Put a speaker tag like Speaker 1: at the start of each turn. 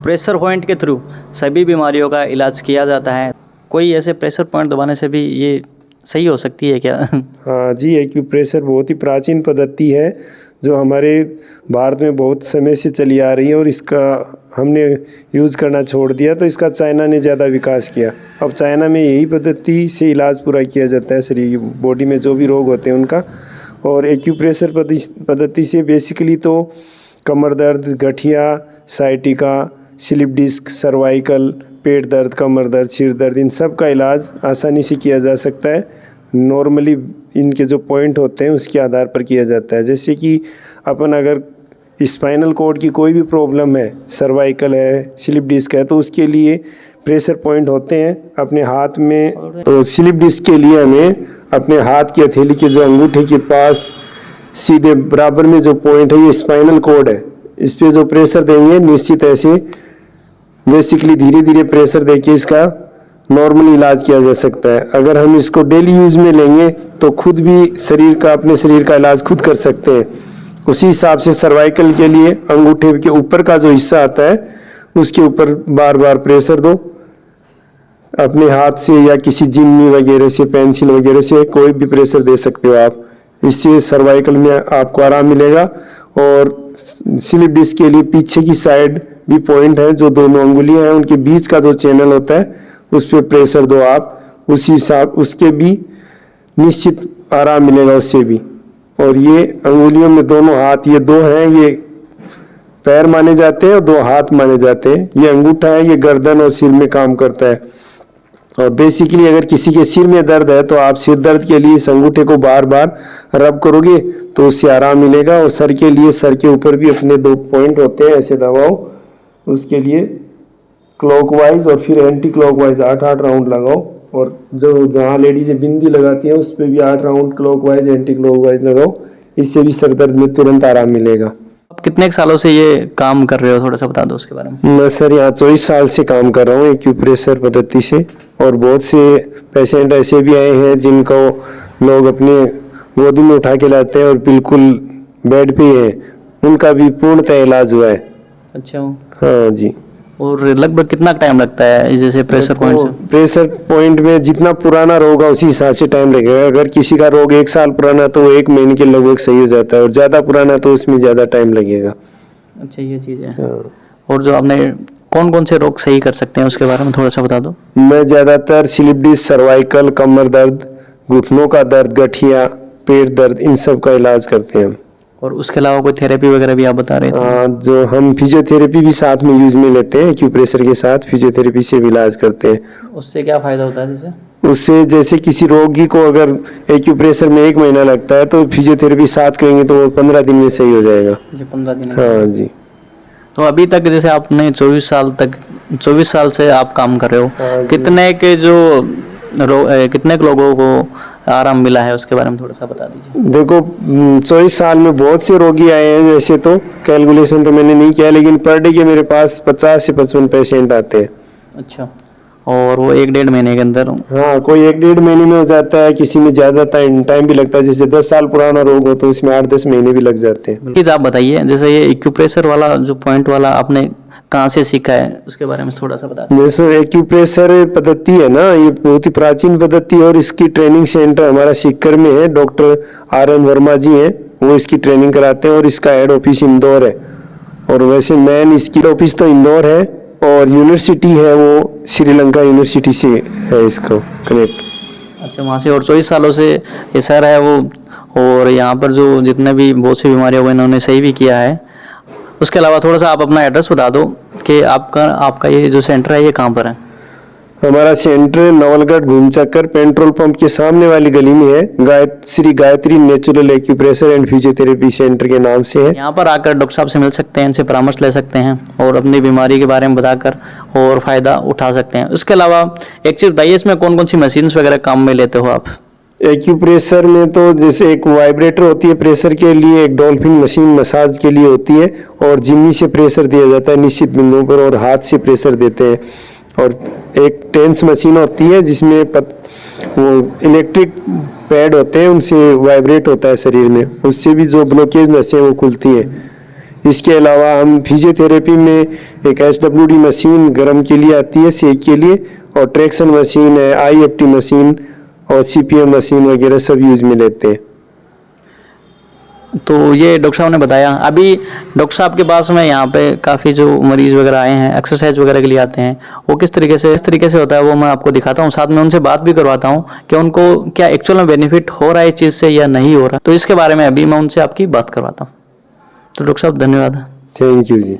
Speaker 1: Pressure point के through सभी बीमारियों का इलाज किया जाता है। कोई ऐसे प्रेशर पॉइंट दबाने से भी ये सही हो सकती है क्या?
Speaker 2: हाँ जी, एक्यूप्रेशर बहुत ही प्राचीन पद्धति है जो हमारे भारत में बहुत समय से चली आ रही है और इसका हमने यूज़ करना छोड़ दिया तो इसका चाइना ने ज़्यादा विकास किया। अब चाइना में यही पद्धति से इलाज पूरा किया जाता है शरीर बॉडी में जो भी रोग होते हैं उनका। और एक्यूप्रेशर पद्धति से बेसिकली तो कमर दर्द, गठिया, साइटिका, स्लिप डिस्क, सर्वाइकल, पेट दर्द, कमर दर्द, सिर दर्द, इन सब का इलाज आसानी से किया जा सकता है। नॉर्मली इनके जो पॉइंट होते हैं उसके आधार पर किया जाता है। जैसे कि अपन अगर स्पाइनल कॉर्ड की कोई भी प्रॉब्लम है, सर्वाइकल है, स्लिप डिस्क है, तो उसके लिए प्रेशर पॉइंट होते हैं अपने हाथ में। तो स्लिप डिस्क के लिए हमें अपने हाथ की हथेली के जो अंगूठे के पास सीधे बराबर में जो पॉइंट है ये स्पाइनल कॉर्ड है, इस पे जो प्रेशर देंगे निश्चित ऐसे बेसिकली धीरे धीरे प्रेशर देके इसका नॉर्मल इलाज किया जा सकता है। अगर हम इसको डेली यूज में लेंगे तो खुद भी शरीर का अपने शरीर का इलाज खुद कर सकते हैं। उसी हिसाब से सर्वाइकल के लिए अंगूठे के ऊपर का जो हिस्सा आता है उसके ऊपर बार बार प्रेशर दो अपने हाथ से या किसी जिम्मी वगैरह से, पेंसिल वगैरह से कोई भी प्रेशर दे सकते हो आप। इससे सर्वाइकल में आपको आराम मिलेगा। और स्लिप डिस्क के लिए पीछे की साइड भी पॉइंट है, जो दोनों अंगुलियां हैं उनके बीच का जो चैनल होता है उस पर प्रेशर दो आप, उसी हिसाब उसके भी निश्चित आराम मिलेगा उससे भी। और ये अंगुलियों में दोनों हाथ, ये दो हैं, ये पैर माने जाते हैं और दो हाथ माने जाते हैं। ये अंगूठा है, ये गर्दन और सिर में काम करता है। और बेसिकली अगर किसी के सिर में दर्द है तो आप सिर दर्द के लिए इस अंगूठे को बार बार रब करोगे तो उससे आराम मिलेगा। और सर के लिए सर के ऊपर भी अपने दो पॉइंट होते हैं, ऐसे दबाओ, उसके लिए क्लॉकवाइज और फिर एंटी क्लॉकवाइज 8-8 राउंड लगाओ। और जो जहाँ लेडीजें बिंदी लगाती हैं उस पर भी 8 राउंड क्लॉकवाइज एंटी क्लॉकवाइज लगाओ, इससे भी सर दर्द में तुरंत आराम मिलेगा।
Speaker 1: आप कितने सालों से ये काम कर रहे हो, थोड़ा सा बता दो उसके बारे में।
Speaker 2: मैं सर यहाँ 24 साल से काम कर रहा हूँ एक्यूप्रेशर पद्धति से। और बहुत से पेशेंट ऐसे भी आए हैं जिनको लोग अपने गोदी में उठा के लाते हैं और बिल्कुल बेड पे है, उनका भी पूर्णतः इलाज हुआ है।
Speaker 1: अच्छा।
Speaker 2: हाँ जी।
Speaker 1: और लगभग कितना टाइम लगता है जैसे प्रेशर पॉइंट से?
Speaker 2: प्रेशर पॉइंट में जितना पुराना रोग है उसी हिसाब से टाइम लगेगा। अगर किसी का रोग 1 साल पुराना तो वो 1 महीने के लगभग सही हो जाता है, और ज़्यादा पुराना तो उसमें ज़्यादा टाइम लगेगा।
Speaker 1: अच्छा, ये चीज़ है।
Speaker 2: हाँ।
Speaker 1: और जो आपने कौन कौन से रोग सही कर सकते हैं उसके बारे में थोड़ा सा बता दो।
Speaker 2: मैं ज़्यादातर स्लिप डिस्क, सर्वाइकल, कमर दर्द, घुटनों का दर्द, गठिया, पेट दर्द, इन सब का इलाज करते हैं।
Speaker 1: और उसके अलावा कोई थेरेपी वगैरह भी आप बता रहे थे?
Speaker 2: जो हम फिजियोथेरेपी भी साथ में यूज में लेते हैं, एक्यूप्रेशर के साथ फिजियोथेरेपी से भी इलाज करते हैं।
Speaker 1: उससे क्या फ़ायदा होता है जैसे?
Speaker 2: उससे जैसे किसी रोगी को अगर एक्यूप्रेशर में 1 महीना लगता है तो फिजियोथेरेपी साथ करेंगे तो वो 15 दिन में सही हो जाएगा।
Speaker 1: जी, 15 दिन।
Speaker 2: हाँ जी।
Speaker 1: तो अभी तक जैसे आपने 24 साल से आप काम कर रहे हो, कितने के कितने के लोगों को आराम मिला है उसके बारे में थोड़ा सा बता दीजिए।
Speaker 2: देखो 24 साल में बहुत से रोगी आए हैं, वैसे तो कैलकुलेशन तो मैंने नहीं किया, लेकिन पर डे के मेरे पास 50 से 55 पेशेंट आते हैं।
Speaker 1: अच्छा। और वो 1-1.5 महीने के अंदर?
Speaker 2: हाँ, कोई 1-1.5 महीने में हो जाता है, किसी में ज़्यादा टाइम भी लगता है। जैसे 10 साल पुराना रोग हो तो इसमें 8-10 महीने भी लग जाते हैं।
Speaker 1: प्लीज आप बताइए, जैसे ये एक्यूप्रेशर वाला जो पॉइंट वाला आपने कहाँ से सीखा है उसके बारे में थोड़ा सा बता दीजिए।
Speaker 2: जैसे एक्यूप्रेशर पद्धति है ना, ये बहुत ही प्राचीन पद्धति है और इसकी ट्रेनिंग सेंटर हमारा सीकर में है। डॉक्टर RN वर्मा जी हैं, वो इसकी ट्रेनिंग कराते हैं और इसका हेड ऑफिस इंदौर है। और वैसे मेन इसकी ऑफिस तो इंदौर है और यूनिवर्सिटी है वो श्रीलंका यूनिवर्सिटी से है इसको कनेक्ट।
Speaker 1: अच्छा, वहाँ से। और 24 सालों से ये सर है वो, और यहाँ पर जो जितने भी बहुत सी बीमारियाँ हुई इन्होंने सही भी किया है। उसके अलावा थोड़ा सा आप अपना एड्रेस बता दो कि आपका ये जो सेंटर है ये कहाँ पर है?
Speaker 2: हमारा सेंटर नवलगढ़ घूमचक्कर पेट्रोल पंप के सामने वाली गली में है। Shri Gayatri natural acupressure and physiotherapy centre के नाम से है।
Speaker 1: यहाँ पर आकर डॉक्टर साहब से मिल सकते हैं, इनसे परामर्श ले सकते हैं और अपनी बीमारी के बारे में बताकर और फायदा उठा सकते हैं। उसके अलावा एक चीज़ बताइए, इसमें कौन कौन सी मशीन्स वगैरह काम में लेते हो आप?
Speaker 2: एक्यूप्रेशर में तो जैसे एक वाइब्रेटर होती है प्रेशर के लिए, एक डॉल्फिन मशीन मसाज के लिए होती है, और जिम्मी से प्रेशर दिया जाता है निश्चित बिंदुओं पर, और हाथ से प्रेशर देते हैं। और एक टेंस मशीन होती है जिसमें वो इलेक्ट्रिक पैड होते हैं, उनसे वाइब्रेट होता है शरीर में, उससे भी जो ब्लॉकेज नसें वो खुलती है। इसके अलावा हम फिजियोथेरेपी में एक SWD मशीन गर्म के लिए आती है, सेक के लिए, और ट्रैक्शन मशीन है, IFT मशीन और CPM मशीन वगैरह सब यूज में लेते हैं।
Speaker 1: तो ये डॉक्टर साहब ने बताया। अभी डॉक्टर साहब के पास में यहाँ पे काफ़ी जो मरीज़ वगैरह आए हैं एक्सरसाइज वगैरह के लिए आते हैं, वो किस तरीके से होता है वो मैं आपको दिखाता हूँ, साथ में उनसे बात भी करवाता हूँ कि उनको क्या एक्चुअल में बेनिफिट हो रहा है इस चीज़ से या नहीं हो रहा। तो इसके बारे में अभी मैं उनसे आपकी बात करवाता हूँ। तो डॉक्टर साहब धन्यवाद।
Speaker 2: Thank you ji.